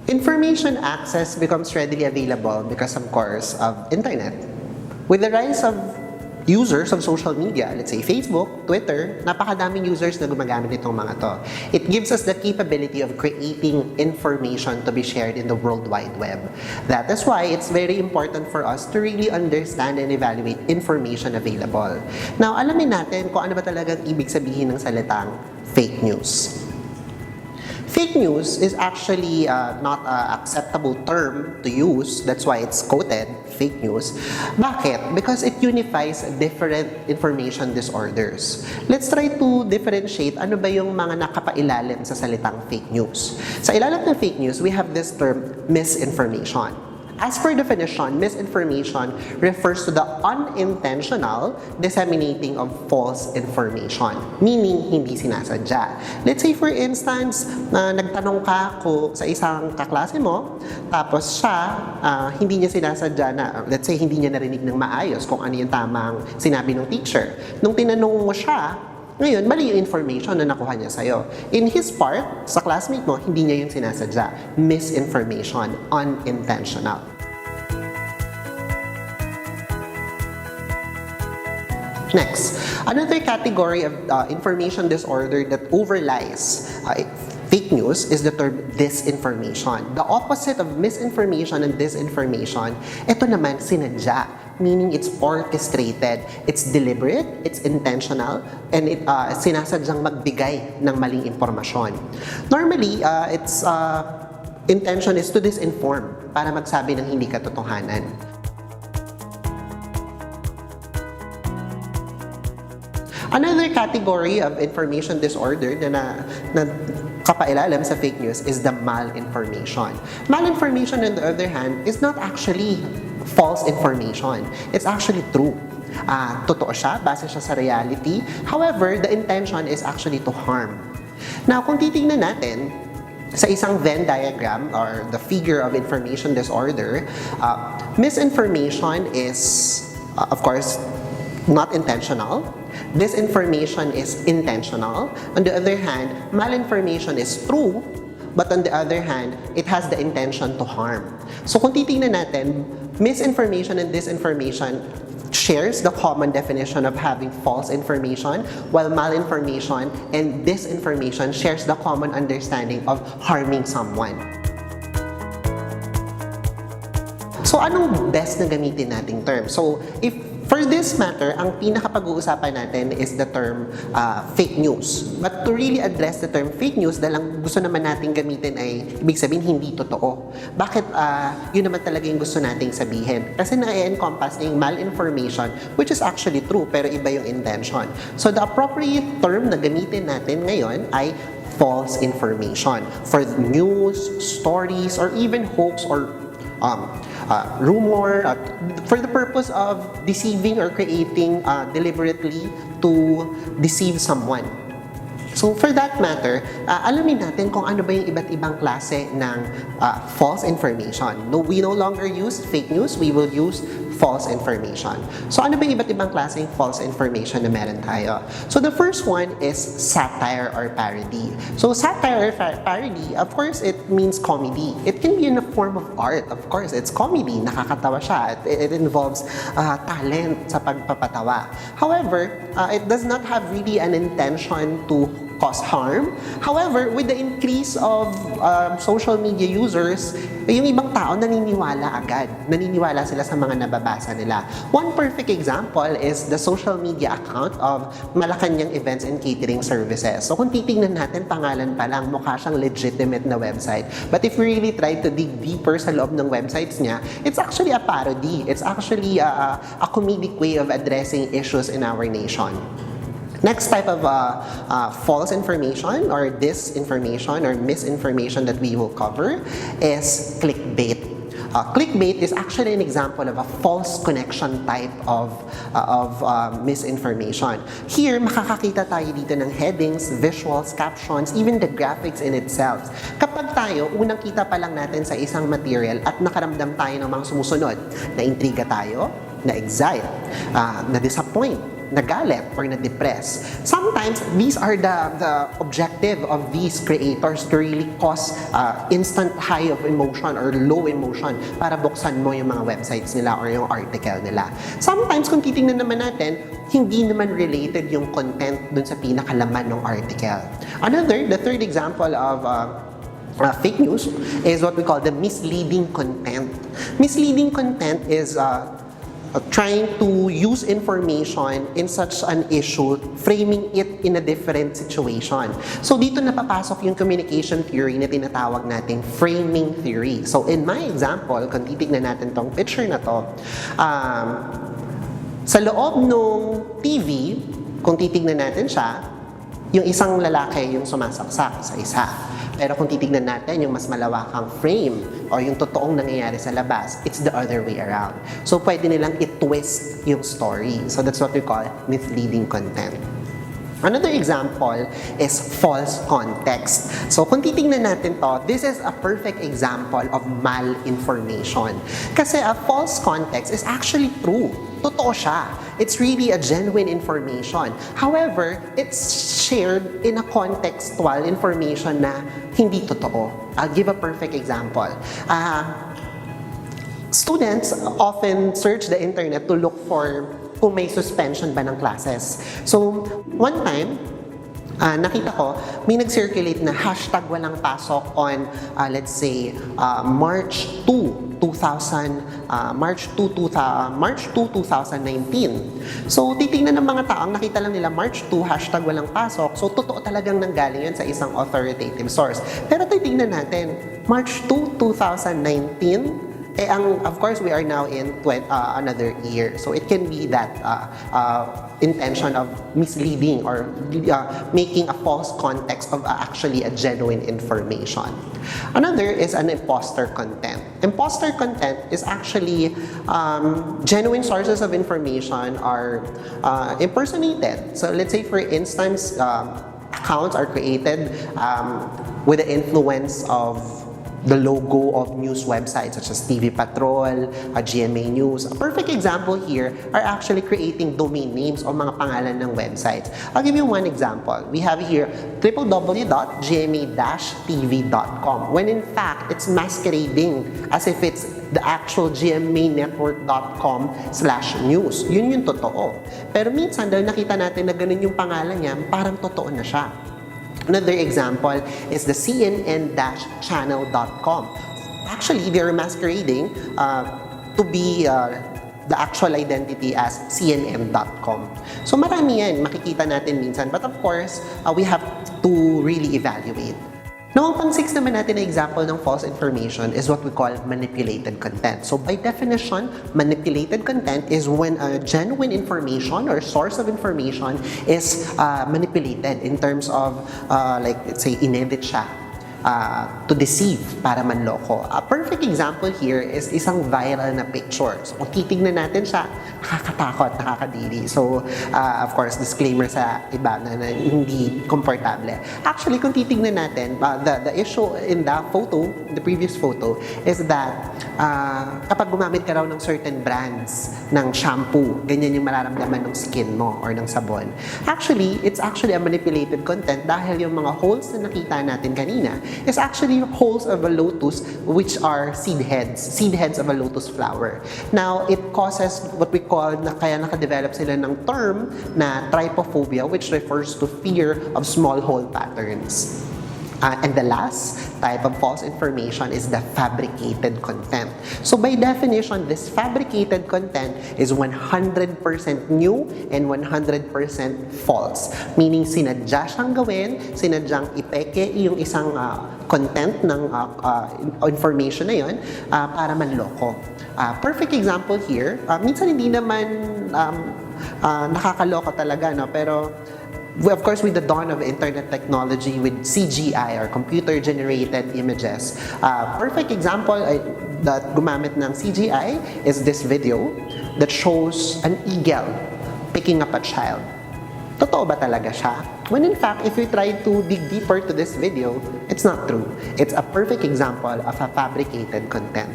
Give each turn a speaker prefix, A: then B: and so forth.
A: Information access becomes readily available because, of course, of internet. With the rise of users of social media, let's say Facebook, Twitter, napakadaming users na gumagamit itong mga to. It gives us the capability of creating information to be shared in the World Wide Web. That is why it's very important for us to really understand and evaluate information available. Now, alamin natin kung ano ba talagang ibig sabihin ng salitang fake news. Fake news is actually not an acceptable term to use. That's why it's quoted, fake news. Bakit? Because it unifies different information disorders. Let's try to differentiate ano ba yung mga nakapailalim sa salitang fake news. Sa ilalim ng fake news, we have this term, misinformation. As per definition, misinformation refers to the unintentional disseminating of false information, meaning hindi sinasadya. Let's say for instance, nagtanong ka sa isang kaklase mo, tapos siya, hindi niya sinasadya na, let's say hindi niya narinig ng maayos kung ano yung tamang sinabi ng teacher. Nung tinanong mo siya, ngayon, mali yung information na nakuha niya sa'yo. In his part, sa classmate mo, hindi niya yung sinasadya. Misinformation, unintentional. Next, another category of information disorder that overlies fake news is the term disinformation. The opposite of misinformation and disinformation, ito naman sinadya, meaning it's orchestrated, it's deliberate, it's intentional, and it sinasadyang magbigay ng maling impormasyon. Normally, its intention is to disinform para magsabi ng hindi katotohanan. Another category of information disorder na kapailalim sa fake news is the malinformation. Malinformation, on the other hand, is not actually false information. It's actually true. Totoo siya, base siya sa reality. However, the intention is actually to harm. Now, kung titingnan natin sa isang Venn diagram or the figure of information disorder, misinformation is, of course, not intentional. Disinformation is intentional. On the other hand, malinformation is true, but on the other hand, it has the intention to harm. So kung titingnan natin, misinformation and disinformation shares the common definition of having false information, while malinformation and disinformation shares the common understanding of harming someone. So anong best na gamitin nating term? So for this matter, ang pinakapag-uusapan natin is the term fake news. But to really address the term fake news, dahil ang gusto naman natin gamitin ay, ibig sabihin, hindi totoo. Bakit yun naman talaga yung gusto nating sabihin? Kasi na-encompass yung malinformation, which is actually true, pero iba yung intention. So the appropriate term na gamitin natin ngayon ay false information. For news, stories, or even hoax or rumor, for the purpose of deceiving or creating deliberately to deceive someone. So for that matter, alamin natin kung ano ba yung iba't ibang klase ng false information. No, we no longer use fake news, we will use false information. So ano ba yung iba't ibang klase ng false information na meron tayo? So the first one is satire or parody. So satire or parody, of course, it means comedy. It can be in a form of art. Of course, it's comedy. Nakakatawa siya. It involves talent sa pagpapatawa. However, it does not have really an intention to cause harm. However, with the increase of social media users, yung ibang tao naniniwala agad. Naniniwala sila sa mga nababasa nila. One perfect example is the social media account of Malacanang Events and Catering Services. So kung titingnan natin, pangalan pa lang, mukha siyang legitimate na website. But if we really try to dig deeper sa loob ng websites niya, it's actually a parody. It's actually a comedic way of addressing issues in our nation. Next type of false information or disinformation or misinformation that we will cover is clickbait. Clickbait is actually an example of a false connection type of misinformation. Here, makakakita tayo dito ng headings, visuals, captions, even the graphics in itself. Kapag tayo, unang kita pa lang natin sa isang material at nakaramdam tayo ng mga sumusunod, na-intriga tayo, na-excite, na-disappoint, nagalit or na-depress. Sometimes, these are the objective of these creators to really cause instant high of emotion or low emotion para buksan mo yung mga websites nila or yung article nila. Sometimes, kung titingnan naman natin, hindi naman related yung content dun sa pinakalaman ng article. The third example of fake news is what we call the misleading content. Misleading content is trying to use information in such an issue, framing it in a different situation. So dito napapasok yung communication theory na tinatawag nating framing theory. So in my example, kung titignan natin tong picture na to, sa loob ng TV, kung titignan natin siya, yung isang lalaki yung sumasaksak sa isa. Pero kung titignan natin yung mas malawakang frame o yung totoong nangyayari sa labas, it's the other way around. So pwede nilang i-twist yung story. So that's what we call misleading content. Another example is false context. So kung titingnan natin to, this is a perfect example of malinformation. Kasi a false context is actually true. Totoo siya. It's really a genuine information. However, it's shared in a contextual information na hindi totoo. I'll give a perfect example. Students often search the internet to look for kung may suspension ba ng classes. So, one time, nakita ko, may nag-circulate na hashtag walang pasok on, let's say, March 2, 2019. So, titingnan ng mga tao, nakita lang nila March 2, hashtag walang pasok. So, totoo talagang nanggaling yan sa isang authoritative source. Pero titingnan natin, March 2, 2019, of course, we are now in another year. So, it can be that intention of misleading or making a false context of actually a genuine information. Another is an imposter content. Imposter content is actually genuine sources of information are impersonated. So, let's say, for instance, accounts are created with the influence of the logo of news websites such as TV Patrol, GMA News. A perfect example here are actually creating domain names o mga pangalan ng websites. I'll give you one example. We have here www.gma-tv.com when in fact, it's masquerading as if it's the actual gmanetwork.com/news. Yun yung totoo. Pero minsan, dahil nakita natin na ganun yung pangalan niya, parang totoo na siya. Another example is the cnn-channel.com. Actually, they're masquerading to be the actual identity as cnn.com. So marami yan, makikita natin minsan. But of course, we have to really evaluate. Now, ang pang-6 naman natin na example ng false information is what we call manipulated content. So, by definition, manipulated content is when a genuine information or source of information is manipulated in terms of, like, let's say, inedit siya to deceive para manloko. A perfect example here is isang viral na picture. So, kung titignan natin siya, nakakatakot, nakakadiri. So, of course, disclaimer sa iba na hindi komportable. Actually, kung titignan natin, the issue in the photo, the previous photo, is that kapag gumamit ka raw ng certain brands ng shampoo, ganyan yung mararamdaman ng skin mo or ng sabon. Actually, it's actually a manipulated content dahil yung mga holes na nakita natin kanina is actually holes of a lotus which are seed heads of a lotus flower. Now, it causes what we call, kaya nakadevelop sila ng term na trypophobia, which refers to fear of small hole patterns. And the last type of false information is the fabricated content. So by definition, this fabricated content is 100% new and 100% false. Meaning sinadya siyang gawin, sinadyang ipeke yung isang content ng information na yun para manloko. Perfect example here, minsan hindi naman nakakaloko talaga, no? Pero of course, with the dawn of internet technology, with CGI or computer-generated images, perfect example that gumamit ng CGI is this video that shows an eagle picking up a child. Totoo ba talaga siya? When in fact, if you try to dig deeper to this video, it's not true. It's a perfect example of a fabricated content.